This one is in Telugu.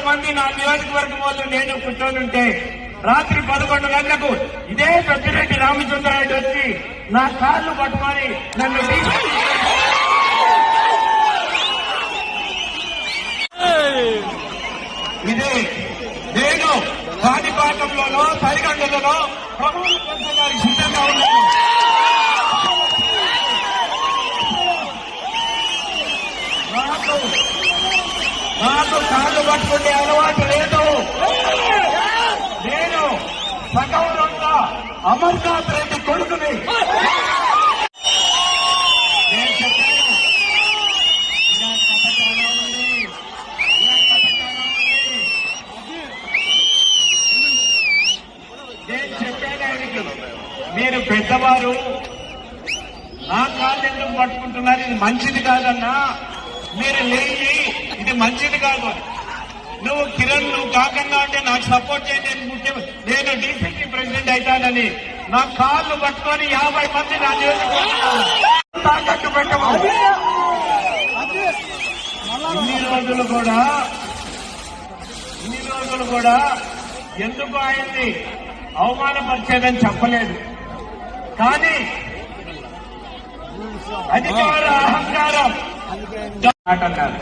మంది నా నియోజకవర్గం వాళ్ళు నేను కూర్చొని రాత్రి 11 గంటలకు ఇదే పెద్దిరెడ్డి రామచంద్రారెడ్డి వచ్చి నా కాళ్ళు పట్టుకొని నన్ను ఇదే నేను కాణిపాకంలోనో సరిగండలలో ప్రభుత్వం పొందడానికి సిద్ధంగా ఉన్నాను. నాకు కాళ్ళు పట్టుకునే అలవాటు లేదు. నేను సగౌరవంగా అమర్నాథ్ రెడ్డి కొడుకుని. నేను చెప్పాను ఆయనకి, మీరు పెద్దవారు నా కాళ్ళు ఎందుకు పట్టుకుంటున్నారు, ఇది మంచిది కాదన్నా, మీరు లేచి ఇది మంచిది కాదు, నువ్వు కిరణ్ నువ్వు కాకుండా అంటే నాకు సపోర్ట్ చేయండి, నేను డీసీసీ ప్రెసిడెంట్ అవుతానని నా కాళ్ళు పట్టుకొని 50 మంది నా నియోజకవర్గం తాకట్టు పెట్టవు. ఇన్ని రోజులు కూడా ఎందుకు ఆయన్ని అవమానపరిచేదని చెప్పలేదు. కానీ అధికార అహంకారం అంటారు.